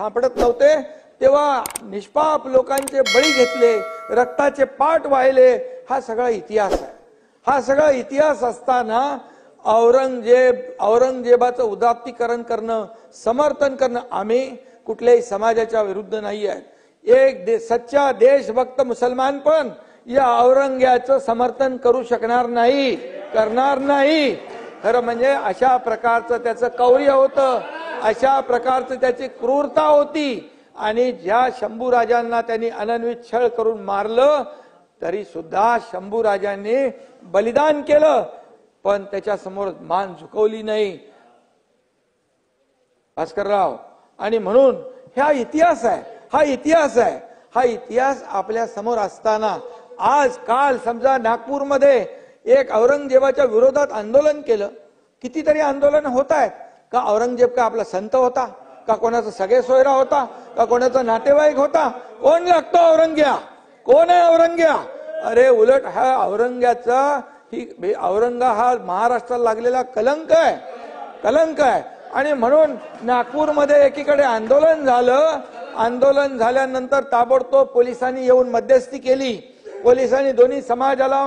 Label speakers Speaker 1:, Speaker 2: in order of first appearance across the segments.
Speaker 1: सापडत नव्हते तेव्हा निष्पाप लोकांचे बळी घेतले, रक्ताचे पाट वाहिले. हा सगळा इतिहास आहे. हा सगळा इतिहास असताना औरंगजेबाचं उदात्तीकरण करणं, समर्थन करणं, आम्ही कुठल्याही समाजाच्या विरुद्ध नाही आहे. एक सच्चा देशभक्त मुसलमान पण या औरंग्याचं समर्थन करू शकणार नाही, करणार नाही. खरं म्हणजे अशा प्रकारचं त्याचं कौर्य होतं, अशा प्रकारचं त्याची क्रूरता होती. आणि ज्या शंभूराजांना त्यांनी अनन्वित छळ करून मारलं तरी सुद्धा शंभूराजांनी बलिदान केलं, पण त्याच्या समोर मान झुकवली नाही भास्करराव. आणि म्हणून हा इतिहास आहे, हा इतिहास आहे. हा इतिहास आपल्या समोर असताना आज काल समजा नागपूरमध्ये एक औरंगजेबाच्या विरोधात आंदोलन केलं. कितीतरी आंदोलन होत आहेत. का औरंगजेब का आपला संत होता? का कोणाचा सगळे सोयरा होता? का कोणाचा नातेवाईक होता? कोण लागतो औरंग्या? कोण आहे औरंग्या? अरे उलट हा औरंग्याचा औरंगा हा महाराष्ट्राला लागलेला कलंक आहे, कलंक आहे. आणि म्हणून नागपूरमध्ये एकीकडे आंदोलन झालं. आंदोलन झाल्यानंतर ताबडतोब पोलिसांनी येऊन मध्यस्थी केली. पोलिसांनी दोन्ही समाजाला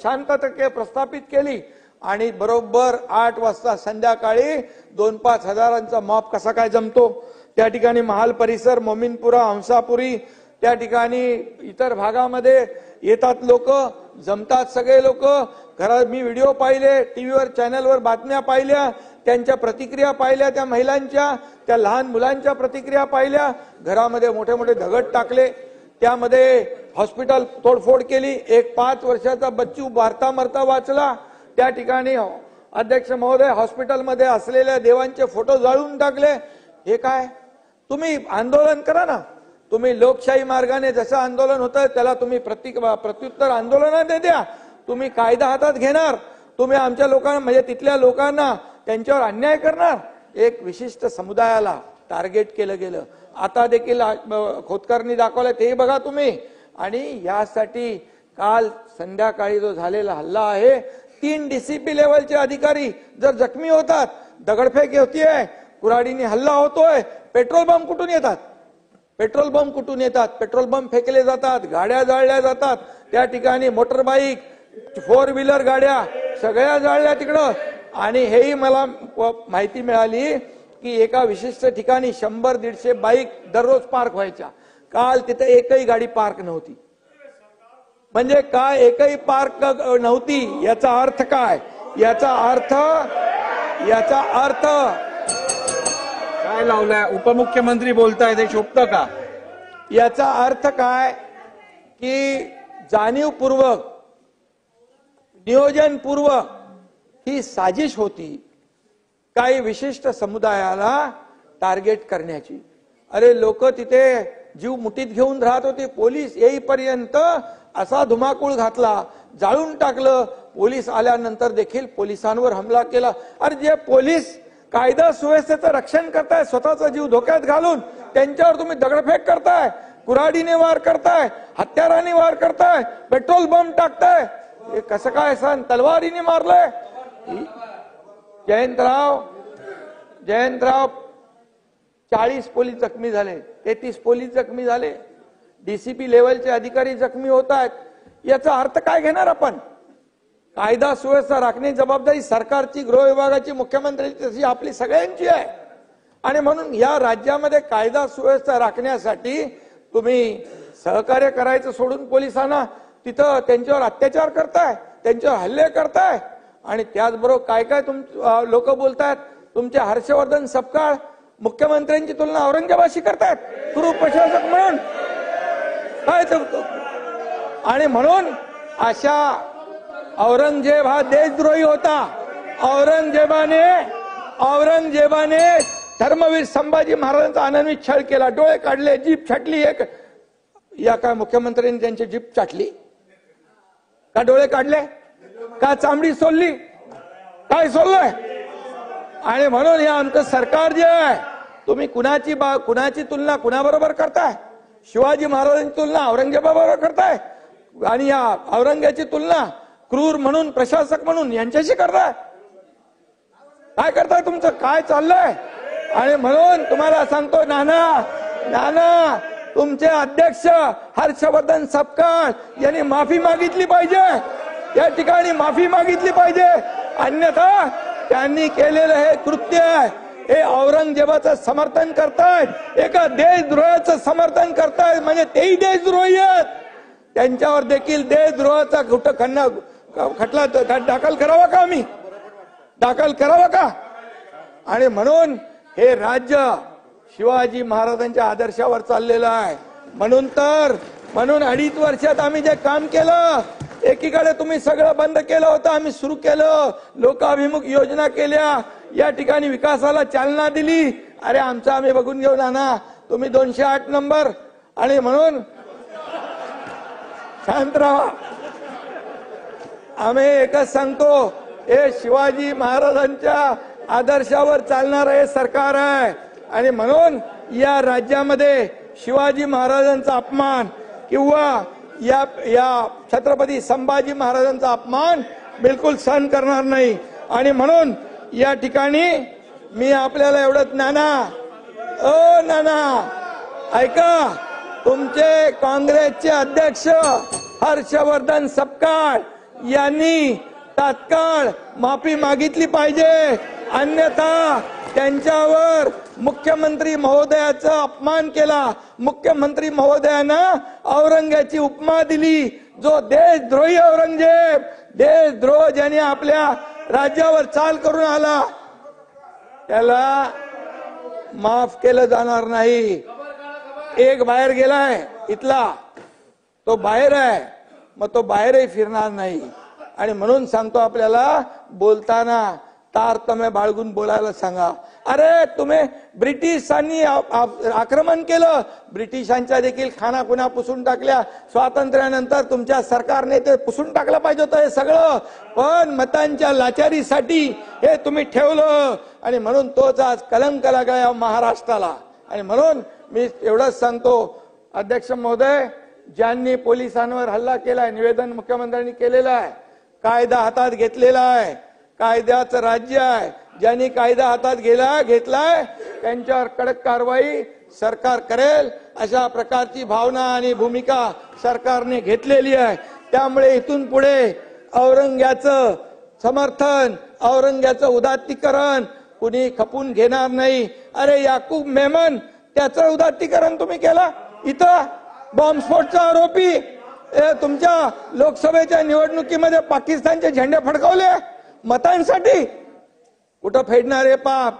Speaker 1: शांतता प्रस्थापित केली. आणि बरोबर 8 वाजता संध्याकाळी 2-5 हजारांचा मॉब कसा काय जमतो. त्या ठिकाणी महाल परिसर, मोमीनपुरा, हंसापुरी, त्या ठिकाणी इतर भागामध्ये येतात लोक, जमतात सगळे लोक. घरात मी व्हिडिओ पाहिले, टीव्हीवर चॅनलवर बातम्या पाहिल्या, त्यांच्या प्रतिक्रिया पाहिल्या, त्या महिलांच्या, त्या लहान मुलांच्या प्रतिक्रिया पाहिल्या. घरामध्ये मोठे मोठे दगड टाकले, त्यामध्ये हॉस्पिटल तोडफोड केली. एक 5 वर्षाचा बच्चू मारता मरता वाचला. त्या ठिकाणी अध्यक्ष महोदय हॉस्पिटलमध्ये असलेल्या देवांचे फोटो जाळून टाकले. हे काय? तुम्ही आंदोलन करा ना. तुम्ही लोकशाही मार्गाने जसं आंदोलन होतं त्याला तुम्ही प्रत्युत्तर आंदोलनात द्या. तुम्ही कायदा हातात घेणार, तुम्ही आमच्या लोकांना म्हणजे तिथल्या लोकांना त्यांच्यावर अन्याय करणार. एक विशिष्ट समुदायाला टार्गेट केलं गेलं. आता देखील खोतकरनी दाखवलं ते बघा तुम्ही. आणि यासाठी काल संध्याकाळी जो झालेला हल्ला आहे, 3 DCP लेवलचे अधिकारी जर जखमी होतात, दगडफेक होतीये, कुऱ्हाडीने हल्ला होतोय, पेट्रोल बंब कुठून येतात? पेट्रोल बंब कुठून येतात? पेट्रोल बंब फेकले जातात, गाड्या जाळल्या जातात. त्या ठिकाणी मोटरबाईक, 4 व्हीलर गाड्या सगळ्या जाळल्या तिकडं. आणि हेही मला माहिती मिळाली की एका विशिष्ट ठिकाणी 100-150 बाईक दररोज पार्क व्हायच्या. काल तिथे एकही गाडी पार्क नव्हती. म्हणजे काय? एकही पार्क नव्हती. याचा अर्थ काय? याचा अर्थ
Speaker 2: काय लावलाय? उपमुख्यमंत्री बोलताय, ते शोभतं का?
Speaker 1: याचा अर्थ काय की जाणीवपूर्वक, नियोजनपूर्वक ही साजिश होती काही विशिष्ट समुदायाला टार्गेट करण्याची. अरे लोक तिथे जीव मुठीत घेऊन राहत होते. पोलीस येईपर्यंत असा धुमाकूळ घातला, जाळून टाकलं. पोलीस आल्यानंतर देखील पोलिसांवर हमला केला. अरे जे पोलीस कायदा सुव्यवस्थेचं रक्षण करताय, स्वतःचा जीव धोक्यात घालून, त्यांच्यावर तुम्ही दगडफेक करताय, कुऱ्हाडीने वार करताय, हत्याराने वार करताय, पेट्रोल बंब टाकताय. हे कसं काय सण? तलवारीने मारलंय. जयंतराव 40 पोलीस जखमी झाले, 33 पोलीस जखमी झाले, DCP लेवलचे अधिकारी जखमी होत आहेत. याचा अर्थ काय घेणार आपण? कायदा सुव्यवस्था राखण्याची जबाबदारी सरकारची, गृह विभागाची, मुख्यमंत्र्यांची, तशी आपली सगळ्यांची आहे. आणि म्हणून या राज्यामध्ये कायदा सुव्यवस्था राखण्यासाठी तुम्ही सहकार्य करायचं सोडून पोलिसांना तिथं त्यांच्यावर अत्याचार करताय, त्यांच्यावर हल्ले करताय. आणि त्याचबरोबर काय काय लोक बोलतायत. तुमचे हर्षवर्धन सपकाळ मुख्यमंत्र्यांची तुलना औरंगजेबाशी करतायत गुरु प्रशासक म्हणून. काय? आणि म्हणून अशा औरंगजेब हा देशद्रोही होता. औरंगजेबाने धर्मवीर संभाजी महाराजांचा अनन्वित छळ केला, डोळे काढले, जीभ छाटली. या काय मुख्यमंत्र्यांनी त्यांची जीभ चाटली का? डोळे काढले का? चामडी सोलली? काय सोललंय? आणि म्हणून हे आमचं सरकार जे आहे, तुम्ही कुणाची तुलना कुणाबरोबर करताय? शिवाजी महाराजांची तुलना औरंगजेबाबरोबर करताय आणि या औरंग्याची तुलना क्रूर म्हणून, प्रशासक म्हणून यांच्याशी करताय. काय करताय? तुमचं काय चाललंय? आणि म्हणून तुम्हाला सांगतो नाना, नाना, तुमचे अध्यक्ष हर्षवर्धन सपकाळ यांनी माफी मागितली पाहिजे, या ठिकाणी माफी मागितली पाहिजे. अन्यथा त्यांनी केलेलं हे कृत्य आहे, हे औरंगजेबाचं समर्थन करतायत, एका देशद्रोहाचं समर्थन करतायत, म्हणजे तेही देशद्रोही आहेत. त्यांच्यावर देखील देशद्रोहाचा खटला दाखल करावा का, आम्ही दाखल करावा का? आणि म्हणून हे राज्य शिवाजी महाराजांच्या आदर्शावर चाललेलं आहे. म्हणून 2.5 वर्षात आम्ही जे काम केलं, एकीकडे तुम्ही सगळं बंद केलं होतं, आम्ही सुरू केलं, लोकाभिमुख योजना केल्या, या ठिकाणी विकासाला चालना दिली. अरे आमचं आम्ही बघून घेऊ ना, तुम्ही 208 नंबर. आणि म्हणून शांत राहा. आम्ही एकच सांगतो, हे शिवाजी महाराजांच्या आदर्शावर चालणारं हे सरकार आहे. आणि म्हणून या राज्यामध्ये शिवाजी महाराजांचा अपमान किंवा या छत्रपती संभाजी महाराजांचा अपमान बिलकुल सहन करणार नाही. आणि म्हणून या ठिकाणी मी आपल्याला एवढंच, नाना ऐका, तुमचे काँग्रेसचे अध्यक्ष हर्षवर्धन सपकाळ यांनी तात्काळ माफी मागितली पाहिजे, अन्यथा त्यांच्यावर मुख्यमंत्री महोदयाचा अपमान केला. मुख्यमंत्री महोदयानं औरंगजेबाची उपमा दिली, जो देशद्रोही औरंगजेब, देशद्रोह ज्याने आपल्या राज्यावर चाल करून आला, त्याला माफ केलं जाणार नाही. एक बाहेर गेलाय इथला, तो बाहेर आहे, मग तो बाहेरही फिरणार नाही. आणि म्हणून सांगतो, आपल्याला बोलताना तारतम्य बाळगून बोलायला सांगा. अरे तुम्ही ब्रिटिशांनी आक्रमण केलं, ब्रिटिशांच्या देखील खानाखुणा पुसून टाकल्या, स्वातंत्र्यानंतर तुमच्या सरकारने ते पुसून टाकलं पाहिजे होतं हे सगळं, पण मतांच्या लाचारीसाठी हे तुम्ही ठेवलं. आणि म्हणून तोच आज कलंक लागला महाराष्ट्राला. आणि म्हणून मी एवढंच सांगतो, अध्यक्ष महोदय, ज्यांनी पोलिसांवर हल्ला केलाय, निवेदन मुख्यमंत्र्यांनी केलेलं आहे, कायदा हातात घेतलेला आहे, कायद्याचं राज्य आहे, ज्यांनी कायदा हातात घेतलाय त्यांच्यावर कडक कारवाई सरकार करेल, अशा प्रकारची भावना आणि भूमिका सरकारने घेतलेली आहे. त्यामुळे इथून पुढे औरंग्याचं समर्थन, औरंग्याचं उदात्तीकरण कुणी खपून घेणार नाही. अरे याकूब मेमन, त्याचं उदात्तीकरण तुम्ही केलं, इथं बॉम्बस्फोटचा आरोपी तुमच्या लोकसभेच्या निवडणुकीमध्ये पाकिस्तानचे झेंडे फडकवले मतांसाठी, कुठं फेडणार आहे पाप.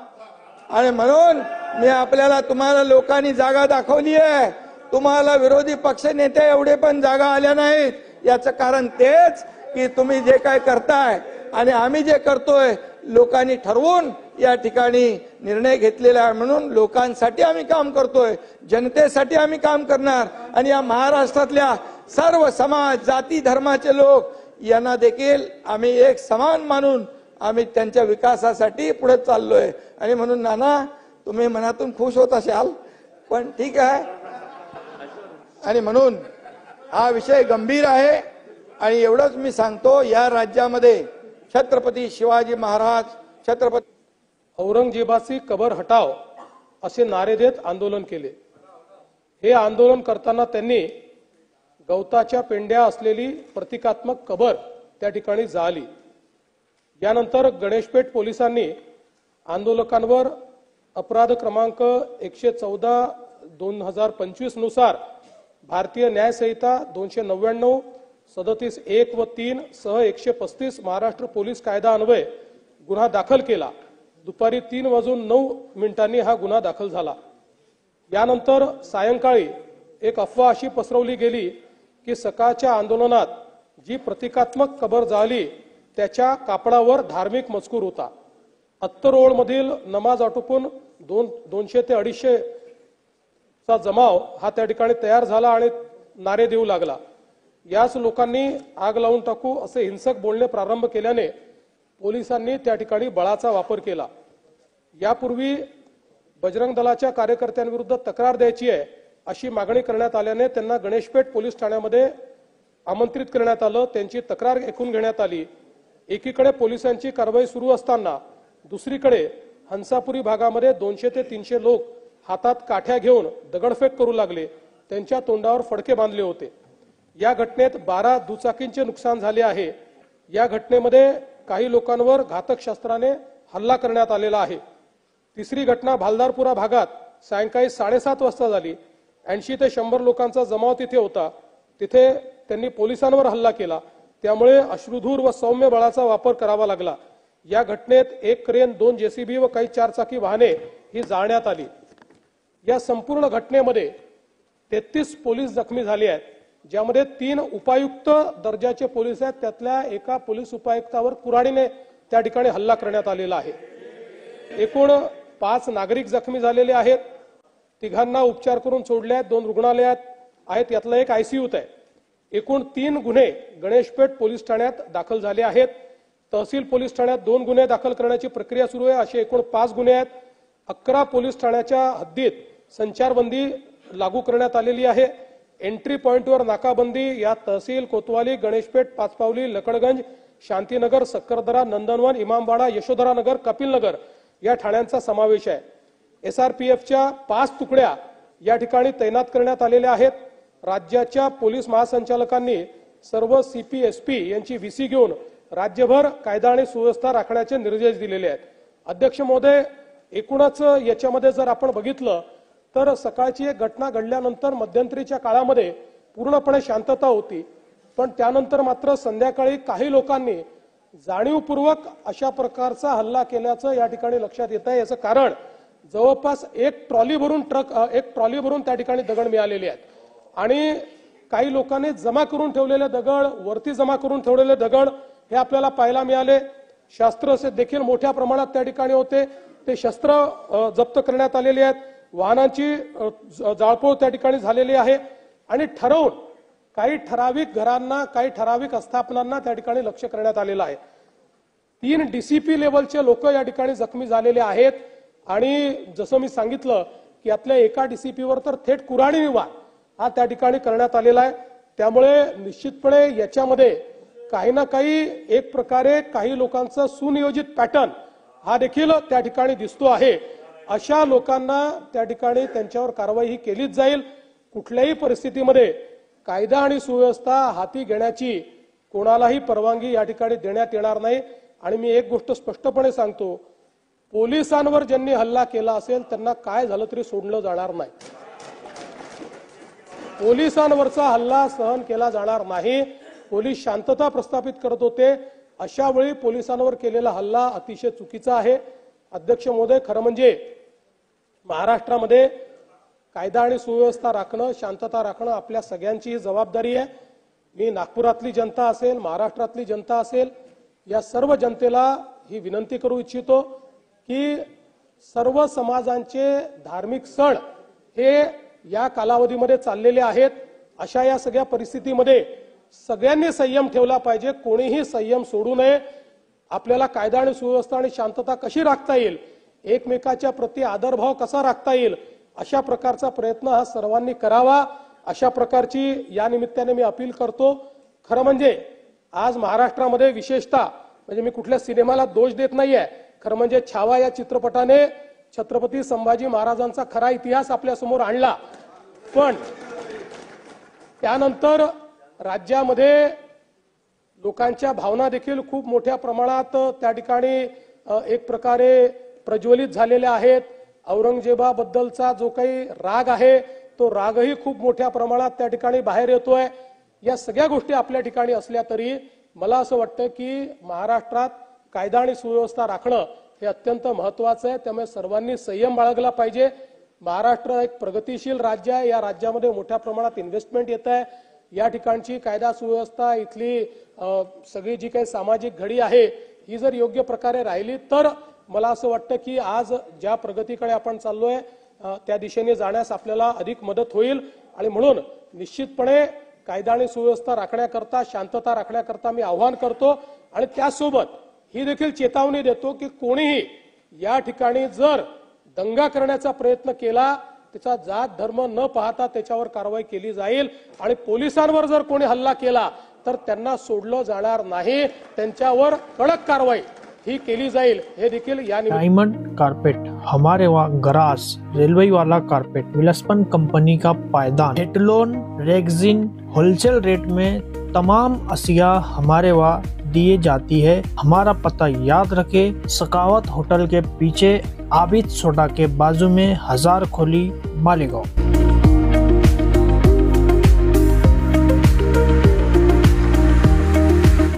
Speaker 1: आणि म्हणून मी आपल्याला, तुम्हाला लोकांनी जागा दाखवली आहे, तुम्हाला विरोधी पक्ष नेते एवढे पण जागा आल्या नाहीत. याचं कारण तेच की तुम्ही जे काय करताय आणि आम्ही जे करतोय, लोकांनी ठरवून या ठिकाणी निर्णय घेतलेला आहे. म्हणून लोकांसाठी आम्ही काम करतोय, जनतेसाठी आम्ही काम करणार. आणि या महाराष्ट्रातल्या सर्व समाज, जाती, धर्माचे लोक यांना देखील आम्ही एक समान मानून आम्ही त्यांच्या विकासासाठी पुढे चाललोय. आणि म्हणून नाना, तुम्ही मनातून खुश होत असाल, पण ठीक आहे. आणि म्हणून हा विषय गंभीर आहे. आणि एवढंच मी सांगतो, या राज्यामध्ये छत्रपती शिवाजी महाराज, छत्रपती
Speaker 3: औरंगजेबाची कबर हटाव असे नारे देत आंदोलन केले. हे आंदोलन करताना त्यांनी गवताच्या पेंड्या असलेली प्रतिकात्मक कबर त्या ठिकाणी जाळली. यानंतर गणेशपेठ पोलिसांनी आंदोलकांवर अपराध क्रमांक 114/2025 नुसार भारतीय न्याय संहिता 299, 37(1) व 3 सह 135 महाराष्ट्र पोलीस कायदा अन्वये गुन्हा दाखल केला. दुपारी 3:09 हा गुन्हा दाखल झाला. यानंतर सायंकाळी एक अफवा अशी पसरवली गेली की सकाळच्या आंदोलनात जी प्रतिकात्मक कबर जाळली त्याच्या कापडावर धार्मिक मजकूर होता. अत्तरोळ मधील नमाज आटोपून 200 ते 250 चा जमाव हा त्या ठिकाणी तयार झाला आणि नारे देऊ लागला. याच लोकांनी आग लावून टाकू असे हिंसक बोलणे प्रारंभ केल्याने पोलिसांनी त्या ठिकाणी बळाचा वापर केला. यापूर्वी बजरंग दलाच्या कार्यकर्त्यांविरुद्ध तक्रार द्यायची आहे अशी मागणी करण्यात आल्याने त्यांना गणेशपेठ पोलीस ठाण्यामध्ये आमंत्रित करण्यात आलं. त्यांची तक्रार ऐकून घेण्यात आली. एकीकडे पोलिसांची कारवाई सुरू असताना दुसरीकडे हंसापुरी भागामध्ये 200 ते 300 लोक हातात काठ्या घेऊन दगडफेक करू लागले, त्यांच्या तोंडावर फडके बांधले होते। या घटनेत 12 दुचाकींचे नुकसान झाले आहे। या घटनेमध्ये काही लोकांवर घातक शस्त्राने हल्ला करण्यात आलेला आहे। तिसरी घटना भालदारपुरा भागात सायंकाळी 7:30 वाजता झाली। 80 ते 100 लोकांचा जमाव तिथे होता। तिथे त्यांनी पोलिसांवर हल्ला केला, त्यामुळे अश्रुधूर व सौम्य बळाचा वापर करावा लागला। या घटनेत एक क्रेन, 2 जेसीबी व काही 4 चाकी वाहने ही जाळण्यात आली। या संपूर्ण घटनेमध्ये 33 पोलीस जखमी झाले आहेत, ज्यामध्ये 3 उपायुक्त दर्जाचे पोलीस आहेत। त्यातल्या एका पोलीस उपायुक्तावर कुऱ्हाडीने त्या ठिकाणी हल्ला करण्यात आलेला आहे। एकूण 5 नागरिक जखमी झालेले आहेत। तिघांना उपचार करून सोडले आहेत। 2 रुग्णालयात आहेत, यातला एक आयसीयूत आहे। एकूण 3 गुन्हे गणेशपेठ पोलीस ठाण्यात दाखल झाले आहेत। तहसील पोलीस ठाण्यात 2 गुन्हे दाखल करण्याची प्रक्रिया सुरू आहे। असे एकूण 5 गुन्हे आहेत। 11 पोलीस ठाण्याच्या हद्दीत संचारबंदी लागू करण्यात आलेली आहे। एंट्री पॉइंटवर नाकाबंदी यात तहसील, कोतवाली, गणेशपेठ, पाचपावली, लकडगंज, शांतीनगर, सक्करदरा, नंदनवन, इमामबाड़ा, यशोधरा नगर, कपिलनगर या ठाण्यांचा समावेश आहे। एसआरपीएफच्या 5 तुकड्या या ठिकाणी तैनात करण्यात आलेल्या आहेत। राज्याच्या पोलीस महासंचालकांनी सर्व सीपीएसपी यांची व्हीसी घेऊन राज्यभर कायदा आणि सुव्यवस्था राखण्याचे निर्देश दिलेले आहेत। अध्यक्ष महोदय, एकूणच याच्यामध्ये जर आपण बघितलं तर सकाळची एक घटना घडल्यानंतर मध्यंतरीच्या काळामध्ये पूर्णपणे शांतता होती, पण त्यानंतर मात्र संध्याकाळी काही लोकांनी जाणीवपूर्वक अशा प्रकारचा हल्ला केल्याचं या ठिकाणी लक्षात येत आहे। याचं कारण जवळपास एक ट्रॉली भरून त्या ठिकाणी दगड मिळालेले आहेत आणि काही लोकांनी जमा करून ठेवलेले दगड, वरती जमा करून ठेवलेले दगड हे आपल्याला पाहायला मिळाले। शस्त्र देखील मोठ्या प्रमाणात त्या ठिकाणी होते, ते शस्त्र जप्त करण्यात आलेले आहेत। वाहनांची जाळपोळ त्या ठिकाणी झालेली आहे आणि ठरवून काही ठराविक घरांना, काही ठराविक आस्थापनांना त्या ठिकाणी लक्ष करण्यात आलेलं आहे। 3 डीसीपी लेवलचे लोक या ठिकाणी जखमी झालेले आहेत आणि जसं मी सांगितलं की यातल्या एका डीसीपीवर तर थेट कुऱ्हाडी वार हा त्या ठिकाणी करण्यात आलेला आहे। त्यामुळे निश्चितपणे याच्यामध्ये काही ना काही एक प्रकारे काही लोकांचा सुनियोजित पॅटर्न हा देखील त्या ठिकाणी दिसतो आहे। अशा लोकांना त्या ठिकाणी त्यांच्यावर कारवाई ही केलीच जाईल। कुठल्याही परिस्थितीमध्ये कायदा आणि सुव्यवस्था हाती घेण्याची कोणालाही परवानगी या ठिकाणी देण्यात येणार नाही। आणि मी एक गोष्ट स्पष्टपणे सांगतो, पोलिसांवर ज्यांनी हल्ला केला असेल त्यांना काय झालं तरी सोडलं जाणार नाही। पोलिसांवरचा हल्ला सहन केला जाणार नाही। पोलीस शांतता प्रस्थापित करत होते, अशा वेळी पोलिसांवर केलेला हल्ला अतिशय चुकीचा आहे। अध्यक्ष महोदय, खरं म्हणजे महाराष्ट्रामध्ये कायदा आणि सुव्यवस्था राखणं, शांतता राखणं आपल्या सगळ्यांची जबाबदारी आहे। मी नागपुरातली जनता असेल, महाराष्ट्रातली जनता असेल, या सर्व जनतेला ही विनंती करू इच्छितो की सर्व समाजांचे धार्मिक सण हे या कालावधीमध्ये चाललेले आहेत। अशा या सगळ्या परिस्थितीमध्ये सगळ्यांनी संयम ठेवला पाहिजे, कोणीही संयम सोडू नये। आपल्याला कायदा आणि सुव्यवस्था आणि शांतता कशी राखता येईल, एकमेकाच्या प्रति आदरभाव कसा राखता येईल, अशा प्रकारचा प्रयत्न हा सर्वांनी करावा, अशा प्रकारची या निमित्ताने मी अपील करतो। खरं म्हणजे आज महाराष्ट्रामध्ये विशेषतः म्हणजे मी कुठल्या सिनेमाला दोष देत नाहीये, खरं म्हणजे छावा या चित्रपटाने छत्रपती संभाजी महाराजांचा खरा इतिहास आपल्या समोर आणला, पण त्यानंतर राज्यामध्ये लोकांच्या भावना देखील खूप मोठ्या प्रमाणात त्या ठिकाणी एक प्रकारे प्रज्वलित झालेल्या आहेत। औरंगजेबाबद्दलचा जो काही राग आहे तो रागही खूप मोठ्या प्रमाणात त्या ठिकाणी बाहेर येतोय। या सगळ्या गोष्टी आपल्या ठिकाणी असल्या तरी मला असं वाटतं की महाराष्ट्रात कायदा आणि सुव्यवस्था राखणं हे अत्यंत महत्त्वाचं आहे। त्यामुळे सर्वांनी संयम बाळगला पाहिजे। महाराष्ट्र एक प्रगतिशील राज्य आहे, या राज्यामध्ये मोठ्या प्रमाणात इन्व्हेस्टमेंट येत आहे। या ठिकाणची कायदा सुव्यवस्था, इथली सगळी जी काही सामाजिक घडी आहे ही जर योग्य प्रकारे राहिली तर मला असं वाटतं की आज ज्या प्रगतीकडे आपण चाललोय त्या दिशेने जाण्यास आपल्याला अधिक मदत होईल। आणि म्हणून निश्चितपणे कायदा आणि सुव्यवस्था राखण्याकरता, शांतता राखण्याकरता मी आवाहन करतो आणि त्यासोबत ही देखील चेतावणी देतो की कोणीही या ठिकाणी जर दंगा करण्याचा प्रयत्न केला, त्याचा जात धर्म न पाहता त्याच्यावर कारवाई केली जाईल आणि पोलिसांवर जर कोणी हल्ला केला तर त्यांना सोडलं जाणार नाही, त्यांच्यावर कडक कारवाई ही केली जाईल हे देखील या निमित्ताने
Speaker 4: डायमंड कारपेट हमारे वहाँ ग्रास रेलवे वाला कारपेट विलस्पन कंपनी का पायदान हेटलोन रेगजिन होलसेल रेट में तमाम अशिया हमारे वहाँ दिए जाती है। हमारा पता याद रखे, सकावत होटल के पीछे आबिद सोडा के बाजू में हजार खोली मालेगांव।